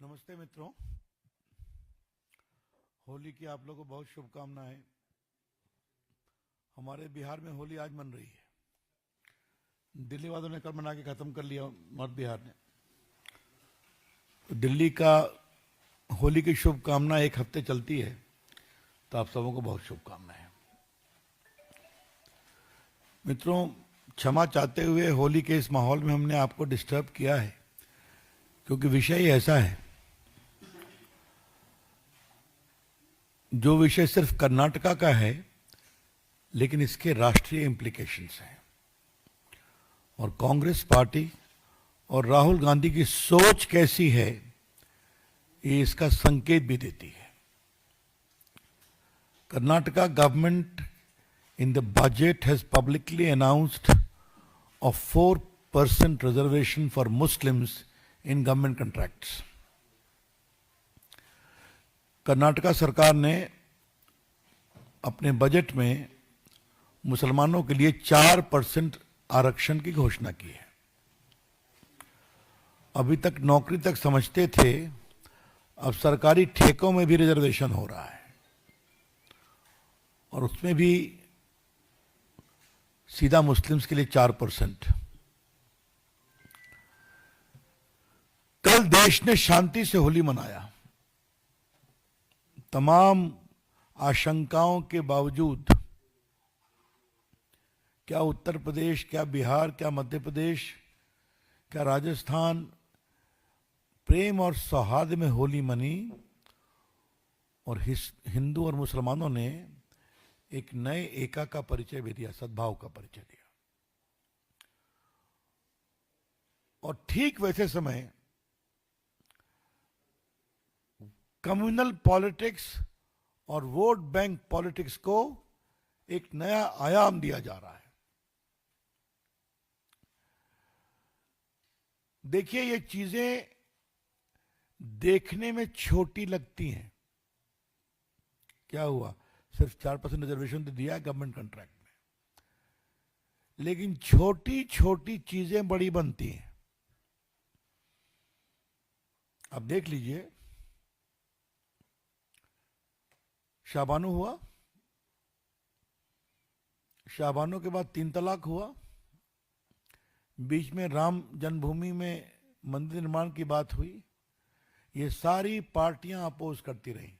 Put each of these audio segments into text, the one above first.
नमस्ते मित्रों, होली की आप लोगों को बहुत शुभकामनाएं। हमारे बिहार में होली आज मन रही है। दिल्ली वालों ने कल मना के खत्म कर लिया, मध्य बिहार ने। तो दिल्ली का होली की शुभकामना एक हफ्ते चलती है, तो आप सबों को बहुत शुभकामनाएं। मित्रों, क्षमा चाहते हुए होली के इस माहौल में हमने आपको डिस्टर्ब किया है, क्योंकि विषय ही ऐसा है जो विषय सिर्फ कर्नाटका का है, लेकिन इसके राष्ट्रीय इंप्लीकेशंस हैं। और कांग्रेस पार्टी और राहुल गांधी की सोच कैसी है, ये इसका संकेत भी देती है। Karnataka government in the budget has publicly announced a 4% reservation for Muslims in government contracts. Karnataka सरकार ने अपने बजट में मुसलमानों के लिए 4% आरक्षण की घोषणा की है। अभी तक नौकरी तक समझते थे, अब सरकारी ठेकों में भी रिजर्वेशन हो रहा है, और उसमें भी सीधा मुस्लिम्स के लिए 4%। कल देश ने शांति से होली मनाया। तमाम आशंकाओं के बावजूद, क्या उत्तर प्रदेश, क्या बिहार, क्या मध्य प्रदेश, क्या राजस्थान, प्रेम और सौहार्द में होली मनी, और हिंदू और मुसलमानों ने एक नए एका का परिचय भी दिया, सद्भाव का परिचय दिया। और ठीक वैसे समय कम्युनल पॉलिटिक्स और वोट बैंक पॉलिटिक्स को एक नया आयाम दिया जा रहा है। देखिए, ये चीजें देखने में छोटी लगती हैं। क्या हुआ, सिर्फ 4% रिजर्वेशन तो दिया है गवर्नमेंट कॉन्ट्रैक्ट में, लेकिन छोटी छोटी चीजें बड़ी बनती हैं। अब देख लीजिए, शाबानो हुआ, शाबानो के बाद 3 तलाक हुआ, बीच में राम जन्मभूमि में मंदिर निर्माण की बात हुई। ये सारी पार्टियां अपोज करती रही,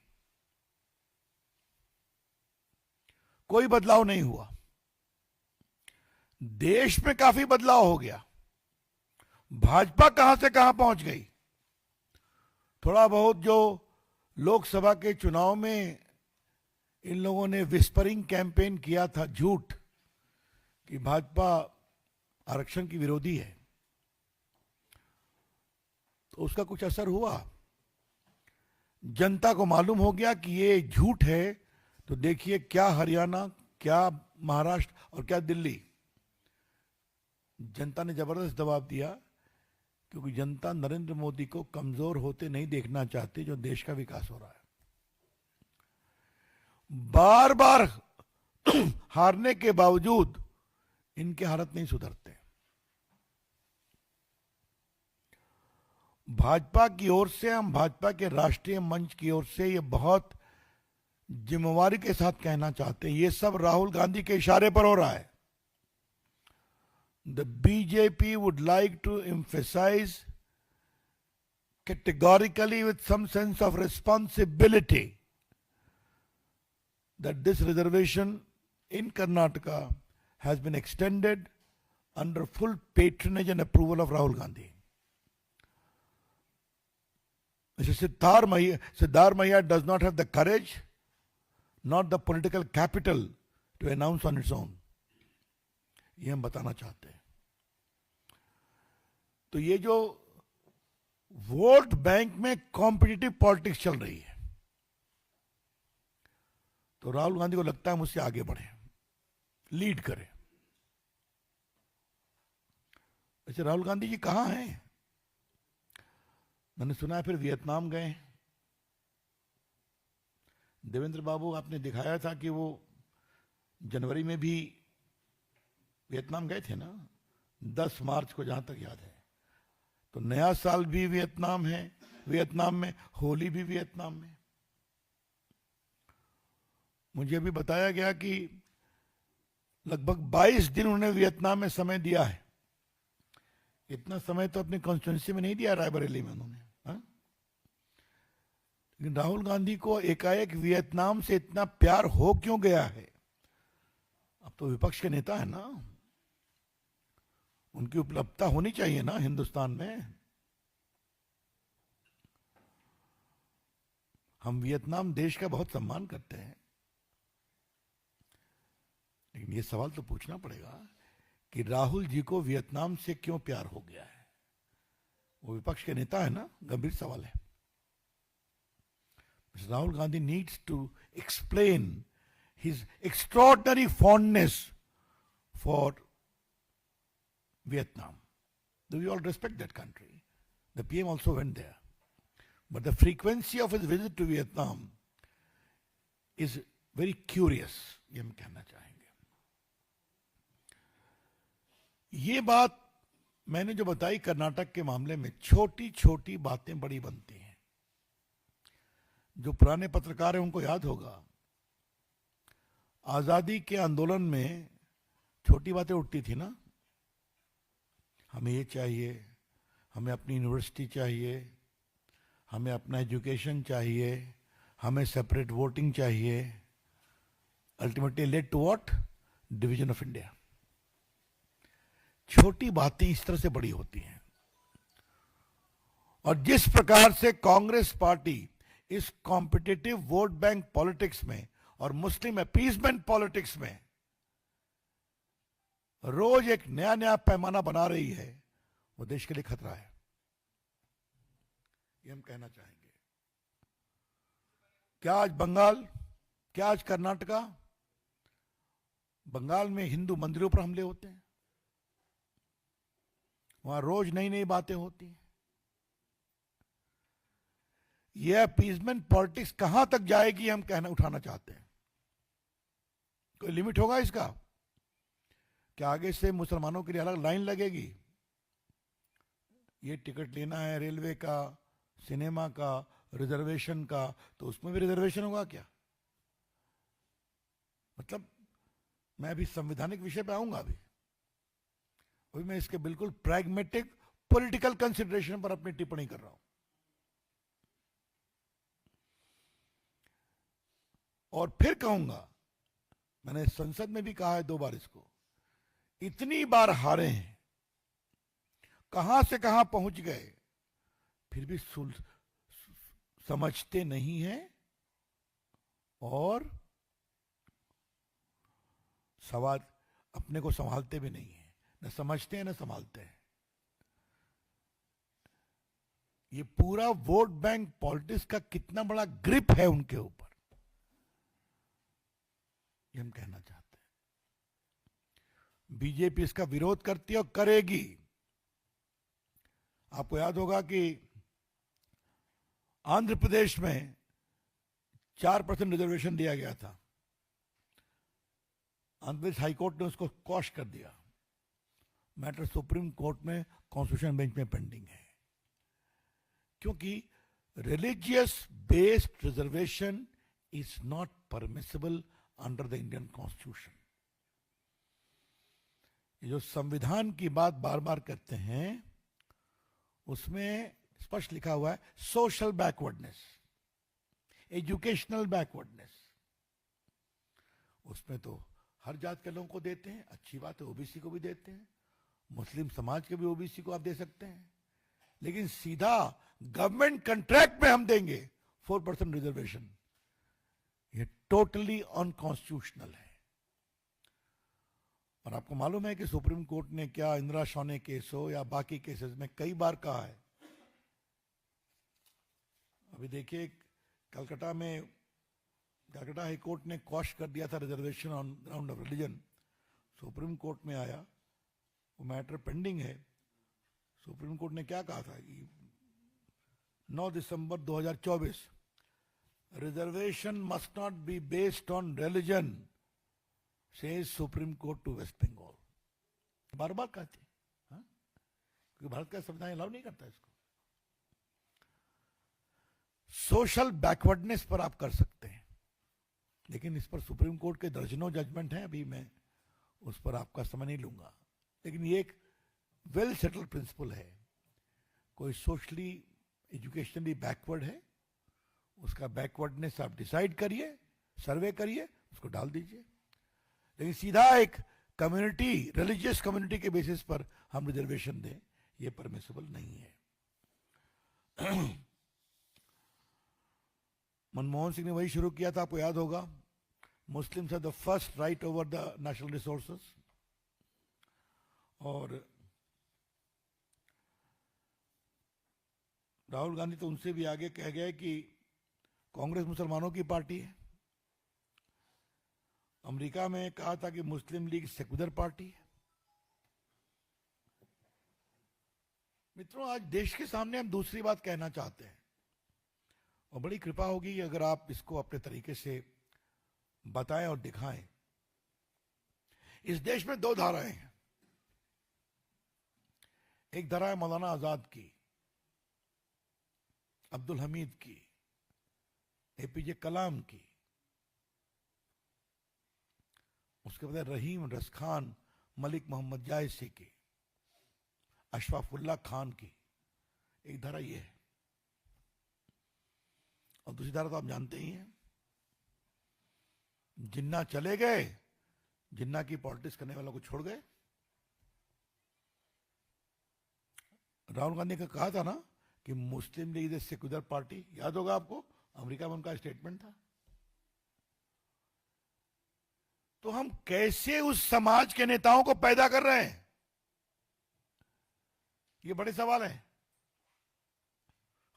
कोई बदलाव नहीं हुआ। देश में काफी बदलाव हो गया। भाजपा कहां से कहां पहुंच गई। थोड़ा बहुत जो लोकसभा के चुनाव में इन लोगों ने विस्परिंग कैंपेन किया था, झूठ, कि भाजपा आरक्षण की विरोधी है, तो उसका कुछ असर हुआ। जनता को मालूम हो गया कि ये झूठ है। तो देखिए, क्या हरियाणा, क्या महाराष्ट्र और क्या दिल्ली, जनता ने जबरदस्त दबाव दिया, क्योंकि जनता नरेंद्र मोदी को कमजोर होते नहीं देखना चाहती, जो देश का विकास हो रहा है। बार बार हारने के बावजूद इनके हालत नहीं सुधरते। भाजपा की ओर से, हम भाजपा के राष्ट्रीय मंच की ओर से ये बहुत जिम्मेवारी के साथ कहना चाहते हैं, ये सब राहुल गांधी के इशारे पर हो रहा है। The BJP would like to emphasise categorically with some sense of responsibility that this reservation in Karnataka has been extended under full patronage and approval of Rahul Gandhi. Mr. Siddhar Maiya does not have the courage, not the political capital to announce on its own. ये हम बताना चाहते हैं। तो ये जो vote bank में competitive politics चल रही है, तो राहुल गांधी को लगता है मुझसे आगे बढ़े, लीड करे। वैसे राहुल गांधी जी कहां हैं? मैंने सुना है फिर वियतनाम गए। देवेंद्र बाबू, आपने दिखाया था कि वो जनवरी में भी वियतनाम गए थे ना, 10 मार्च को, जहां तक याद है। तो नया साल भी वियतनाम है, वियतनाम में, होली भी वियतनाम में। मुझे अभी बताया गया कि लगभग 22 दिन उन्होंने वियतनाम में समय दिया है। इतना समय तो अपनी कॉन्स्टिट्यूंसी में नहीं दिया रायबरेली में उन्होंने, हाँ? लेकिन राहुल गांधी को एकाएक वियतनाम से इतना प्यार हो क्यों गया है? अब तो विपक्ष के नेता है ना, उनकी उपलब्धता होनी चाहिए ना हिंदुस्तान में। हम वियतनाम देश का बहुत सम्मान करते हैं, लेकिन ये सवाल तो पूछना पड़ेगा कि राहुल जी को वियतनाम से क्यों प्यार हो गया है? वो विपक्ष के नेता है ना, गंभीर सवाल है। Rahul Gandhi needs to explain his extraordinary fondness for Vietnam. Though we all respect that country. The PM also went there. But the frequency of his visit to Vietnam is very curious, ये हम कहना चाहेंगे। ये बात मैंने जो बताई कर्नाटक के मामले में, छोटी छोटी बातें बड़ी बनती हैं। जो पुराने पत्रकार हैं उनको याद होगा, आजादी के आंदोलन में छोटी बातें उठती थी ना, हमें ये चाहिए, हमें अपनी यूनिवर्सिटी चाहिए, हमें अपना एजुकेशन चाहिए, हमें सेपरेट वोटिंग चाहिए। Ultimately led to what? Division of India. छोटी बातें इस तरह से बड़ी होती हैं। और जिस प्रकार से कांग्रेस पार्टी इस कॉम्पिटिटिव वोट बैंक पॉलिटिक्स में और मुस्लिम अपीसमेंट पॉलिटिक्स में रोज एक नया नया पैमाना बना रही है, वो देश के लिए खतरा है, ये हम कहना चाहेंगे। क्या आज बंगाल, क्या आज कर्नाटका, बंगाल में हिंदू मंदिरों पर हमले होते हैं, वहां रोज नई नई बातें होती हैं। यह अपीजमेंट पॉलिटिक्स कहां तक जाएगी हम कहना उठाना चाहते हैं। कोई लिमिट होगा इसका? क्या आगे से मुसलमानों के लिए अलग लाइन लगेगी? ये टिकट लेना है रेलवे का, सिनेमा का, रिजर्वेशन का, तो उसमें भी रिजर्वेशन होगा क्या? मतलब मैं अभी संवैधानिक विषय पे आऊंगा, अभी मैं इसके बिल्कुल प्रैग्मेटिक पॉलिटिकल कंसिडरेशन पर अपनी टिप्पणी कर रहा हूं। और फिर कहूंगा, मैंने संसद में भी कहा है 2 बार इसको, इतनी बार हारे हैं, कहां से कहां पहुंच गए, फिर भी समझते नहीं हैं और सवाल अपने को संभालते भी नहीं है, न समझते हैं न संभालते हैं। ये पूरा वोट बैंक पॉलिटिक्स का कितना बड़ा ग्रिप है उनके ऊपर, ये हम कहना चाहते हैं। बीजेपी इसका विरोध करती है और करेगी। आपको याद होगा कि आंध्र प्रदेश में 4% रिजर्वेशन दिया गया था, आंध्र प्रदेश हाईकोर्ट ने उसको क्वॉश कर दिया। मैटर सुप्रीम कोर्ट में कॉन्स्टिट्यूशन बेंच में पेंडिंग है, क्योंकि religious based reservation is not permissible under the Indian constitution. ये जो संविधान की बात बार बार करते हैं, उसमें स्पष्ट लिखा हुआ है सोशल बैकवर्डनेस, एजुकेशनल बैकवर्डनेस। उसमें तो हर जात के लोगों को देते हैं, अच्छी बात है, ओबीसी को भी देते हैं, मुस्लिम समाज के भी ओबीसी को आप दे सकते हैं, लेकिन सीधा गवर्नमेंट कंट्रैक्ट में हम देंगे 4% रिजर्वेशन, ये टोटली अनकॉन्स्टिट्यूशनल है। और आपको मालूम है कि सुप्रीम कोर्ट ने क्या इंदिरा शौने केस हो या बाकी केसेस में कई बार कहा है। अभी देखिए, कलकत्ता हाई कोर्ट ने क्वॉश कर दिया था reservation on ground of religion, supreme court में आया, वो मैटर पेंडिंग है। सुप्रीम कोर्ट ने क्या कहा था कि 9 दिसंबर 2024, reservation must not be based on religion, says supreme court to West Bengal. बार बार कहते हैं, क्योंकि भारत का संविधान अलाउ नहीं करता इसको। सोशल बैकवर्डनेस पर आप कर सकते हैं, लेकिन इस पर सुप्रीम कोर्ट के दर्जनों जजमेंट हैं, अभी मैं उस पर आपका समय नहीं लूंगा। लेकिन ये एक वेल सेटल्ड प्रिंसिपल है, कोई सोशली एजुकेशनली बैकवर्ड है, उसका बैकवर्डनेस आप डिसाइड करिए, सर्वे करिए, उसको डाल दीजिए। लेकिन सीधा एक कम्युनिटी, रिलीजियस कम्युनिटी के बेसिस पर हम रिजर्वेशन दें, ये परमिसिबल नहीं है। मनमोहन सिंह ने वही शुरू किया था, आपको याद होगा, Muslims have the first right over the national resources. और राहुल गांधी तो उनसे भी आगे कह गए कि कांग्रेस मुसलमानों की पार्टी है। अमेरिका में कहा था कि मुस्लिम लीग सेक्युलर पार्टी है। मित्रों, आज देश के सामने हम दूसरी बात कहना चाहते हैं, और बड़ी कृपा होगी अगर आप इसको अपने तरीके से बताएं और दिखाएं। इस देश में दो धाराएं हैं। एक धारा है मौलाना आजाद की, अब्दुल हमीद की, एपीजे कलाम की, उसके बाद रहीम रसखान, मलिक मोहम्मद जायसी की, अशफाकुल्ला खान की। एक धारा ये है, और दूसरी धारा तो आप जानते ही हैं, जिन्ना चले गए, जिन्ना की पॉलिटिक्स करने वालों को छोड़ गए। राहुल गांधी का कहा था ना कि मुस्लिम लीग इज सेक्युलर पार्टी, याद होगा आपको, अमेरिका में उनका स्टेटमेंट था। तो हम कैसे उस समाज के नेताओं को पैदा कर रहे हैं, ये बड़े सवाल है।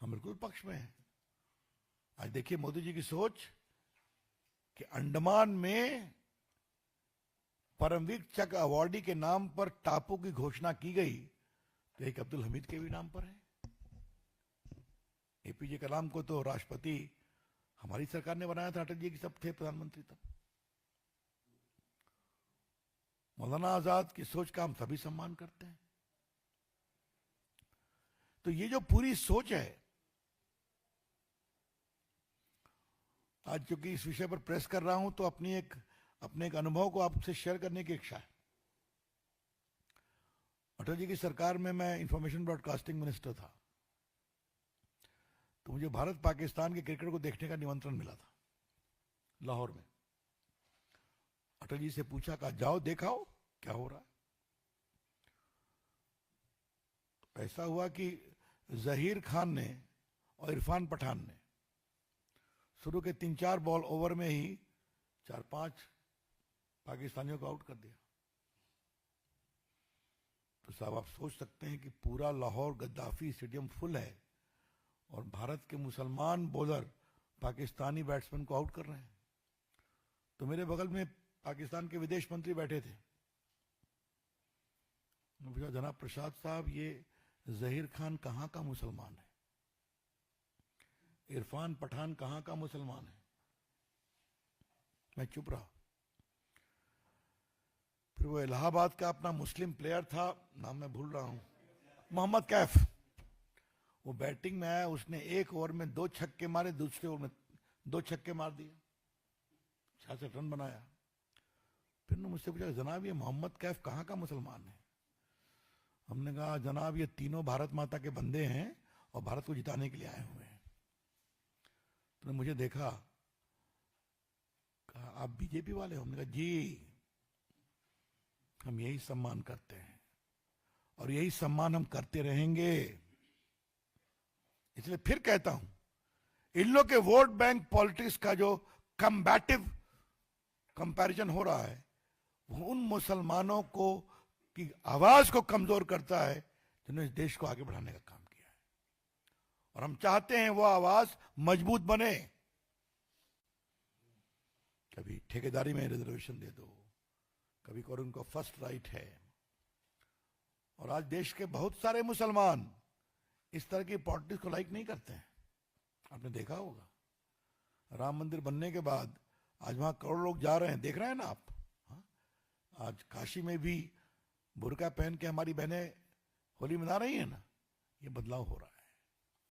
हम बिल्कुल पक्ष में हैं। आज देखिए मोदी जी की सोच कि अंडमान में परमवीर चक्र अवार्डी के नाम पर टापू की घोषणा की गई, तो एक अब्दुल हमीद के भी नाम पर है। एपीजे कलाम को तो राष्ट्रपति हमारी सरकार ने बनाया था, अटल जी की सब थे प्रधानमंत्री तब। मौलाना आजाद की सोच का हम सभी सम्मान करते हैं। तो ये जो पूरी सोच है, आज चूंकि इस विषय पर प्रेस कर रहा हूं तो अपने एक अनुभव को आपसे शेयर करने की इच्छा है। अटल जी की सरकार में मैं इंफॉर्मेशन ब्रॉडकास्टिंग मिनिस्टर था, तो मुझे भारत पाकिस्तान के क्रिकेट को देखने का निमंत्रण मिला था लाहौर में। अटल जी से पूछा, कहा जाओ देखाओ क्या हो रहा है। तो ऐसा हुआ कि जहीर खान ने और इरफान पठान ने शुरू के 3-4 बॉल ओवर में ही 4-5 पाकिस्तानियों को आउट कर दिया। तो साहब आप सोच सकते हैं कि पूरा लाहौर गद्दाफी स्टेडियम फुल है और भारत के मुसलमान बॉलर पाकिस्तानी बैट्समैन को आउट कर रहे हैं। तो मेरे बगल में पाकिस्तान के विदेश मंत्री बैठे थे। पूछा, जनाब प्रसाद साहब, ये जहीर खान कहां का मुसलमान है, इरफान पठान कहां का मुसलमान है? मैं चुप रहा। फिर वो इलाहाबाद का अपना मुस्लिम प्लेयर था, नाम मैं भूल रहा हूं, मोहम्मद कैफ, वो बैटिंग में आया, उसने एक ओवर में 2 छक्के मारे, दूसरे ओवर में 2 छक्के मार दिए, 66 रन बनाया। फिर ने मुझसे पूछा, जनाब ये मोहम्मद कैफ कहां का मुसलमान है? हमने कहा, जनाब ये तीनों भारत माता के बंदे हैं और भारत को जिताने के लिए आए हुए हैं। तो मुझे देखा, कहा आप बीजेपी वाले हो? हमने कहा जी, हम यही सम्मान करते हैं और यही सम्मान हम करते रहेंगे। इसलिए फिर कहता हूं, इन लोग के वोट बैंक पॉलिटिक्स का जो कम्बैटिव कंपैरिजन हो रहा है, वो उन मुसलमानों को की आवाज को कमजोर करता है जिन्होंने इस देश को आगे बढ़ाने का काम किया है। और हम चाहते हैं वो आवाज मजबूत बने। कभी ठेकेदारी में रिजर्वेशन दे दो, कभी और उनको फर्स्ट राइट है। और आज देश के बहुत सारे मुसलमान इस तरह की पॉलिटिक्स को लाइक नहीं करते हैं। आपने देखा होगा, राम मंदिर बनने के बाद आज वहां करोड़ों लोग जा रहे हैं, देख रहे हैं ना आप। हाँ? आज काशी में भी बुर्का पहन के हमारी बहनें होली मना रही है ना, ये बदलाव हो रहा है।